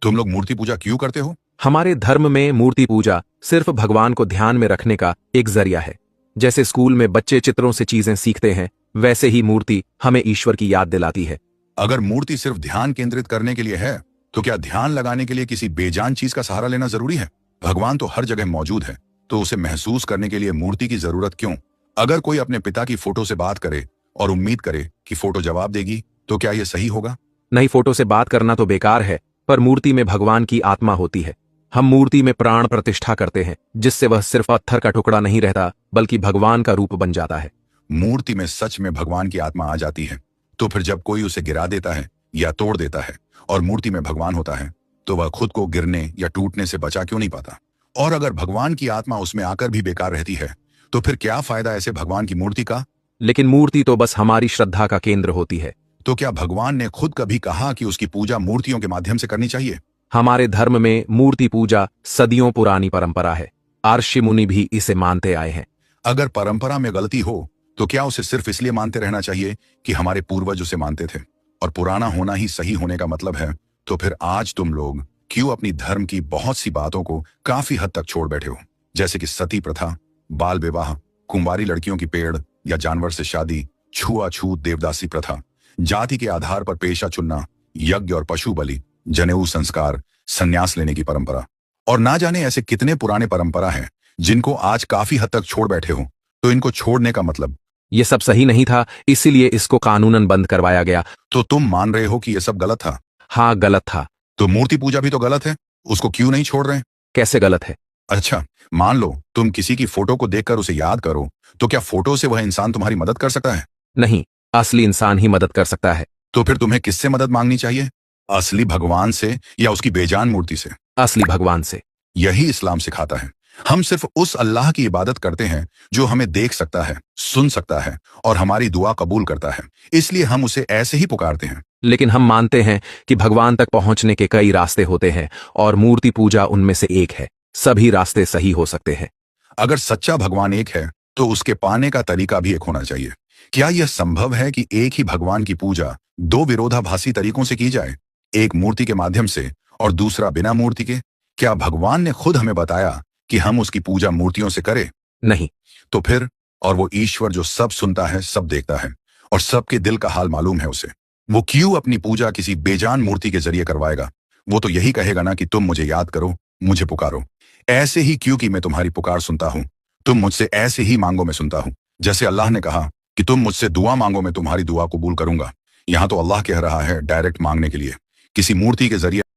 तुम लोग मूर्ति पूजा क्यों करते हो? हमारे धर्म में मूर्ति पूजा सिर्फ भगवान को ध्यान में रखने का एक जरिया है। जैसे स्कूल में बच्चे चित्रों से चीजें सीखते हैं, वैसे ही मूर्ति हमें ईश्वर की याद दिलाती है। अगर मूर्ति सिर्फ ध्यान केंद्रित करने के लिए है, तो क्या ध्यान लगाने के लिए किसी बेजान चीज का सहारा लेना जरूरी है? भगवान तो हर जगह मौजूद है, तो उसे महसूस करने के लिए मूर्ति की जरूरत क्यों? अगर कोई अपने पिता की फोटो से बात करे और उम्मीद करे कि फोटो जवाब देगी, तो क्या यह सही होगा? नहीं, फोटो से बात करना तो बेकार है, पर मूर्ति में भगवान की आत्मा होती है। हम मूर्ति में प्राण प्रतिष्ठा करते हैं, जिससे वह सिर्फ पत्थर का टुकड़ा नहीं रहता, बल्कि भगवान का रूप बन जाता है। मूर्ति में सच में भगवान की आत्मा आ जाती है, तो फिर जब कोई उसे गिरा देता है या तोड़ देता है और मूर्ति में भगवान होता है, तो वह खुद को गिरने या टूटने से बचा क्यों नहीं पाता? और अगर भगवान की आत्मा उसमें आकर भी बेकार रहती है, तो फिर क्या फायदा ऐसे भगवान की मूर्ति का? लेकिन मूर्ति तो बस हमारी श्रद्धा का केंद्र होती है। तो क्या भगवान ने खुद कभी कहा कि उसकी पूजा मूर्तियों के माध्यम से करनी चाहिए? हमारे धर्म में मूर्ति पूजा सदियों पुरानी परंपरा है। ऋषि मुनि भी इसे मानते आए हैं। अगर परंपरा में गलती हो, तो क्या उसे सिर्फ इसलिए मानते रहना चाहिए कि हमारे पूर्वज उसे मानते थे और पुराना होना ही सही होने का मतलब है? तो फिर आज तुम लोग क्यों अपनी धर्म की बहुत सी बातों को काफी हद तक छोड़ बैठे हो, जैसे कि सती प्रथा, बाल विवाह, कुंवारी लड़कियों की पेड़ या जानवर से शादी, छुआछूत, देवदासी प्रथा, जाति के आधार पर पेशा चुनना, यज्ञ और पशु बलि, जनेऊ संस्कार, संन्यास लेने की परंपरा, और ना जाने ऐसे कितने पुराने परंपरा हैं जिनको आज काफी हद तक छोड़ बैठे हो। तो इनको छोड़ने का मतलब? ये सब सही नहीं था, इसीलिए इसको कानूनन बंद करवाया गया। तो तुम मान रहे हो कि यह सब गलत था? हाँ, गलत था। तो मूर्ति पूजा भी तो गलत है, उसको क्यों नहीं छोड़ रहे? कैसे गलत है? अच्छा, मान लो तुम किसी की फोटो को देखकर उसे याद करो, तो क्या फोटो से वह इंसान तुम्हारी मदद कर सकता है? नहीं, असली इंसान ही मदद कर सकता है। तो फिर तुम्हें किससे मदद मांगनी चाहिए? असली भगवान से या उसकी बेजान मूर्ति से? असली भगवान से। यही इस्लाम सिखाता है। हम सिर्फ उस अल्लाह की इबादत करते हैं जो हमें देख सकता है, सुन सकता है और हमारी दुआ कबूल करता है, इसलिए हम उसे ऐसे ही पुकारते हैं। लेकिन हम मानते हैं कि भगवान तक पहुंचने के कई रास्ते होते हैं और मूर्ति पूजा उनमें से एक है। सभी रास्ते सही हो सकते हैं। अगर सच्चा भगवान एक है, तो उसके पाने का तरीका भी एक होना चाहिए। क्या यह संभव है कि एक ही भगवान की पूजा दो विरोधाभासी तरीकों से की जाए, एक मूर्ति के माध्यम से और दूसरा बिना मूर्ति के? क्या भगवान ने खुद हमें बताया कि हम उसकी पूजा मूर्तियों से करें? नहीं। तो फिर? और वो ईश्वर जो सब सुनता है, सब देखता है और सबके दिल का हाल मालूम है उसे, वो क्यों अपनी पूजा किसी बेजान मूर्ति के जरिए करवाएगा? वो तो यही कहेगा ना कि तुम मुझे याद करो, मुझे पुकारो। ऐसे ही क्यों कि मैं तुम्हारी पुकार सुनता हूं, तुम मुझसे ऐसे ही मांगो, मैं सुनता हूं। जैसे अल्लाह ने कहा कि तुम मुझसे दुआ मांगो, मैं तुम्हारी दुआ कबूल करूंगा। यहां तो अल्लाह कह रहा है डायरेक्ट मांगने के लिए, किसी मूर्ति के जरिए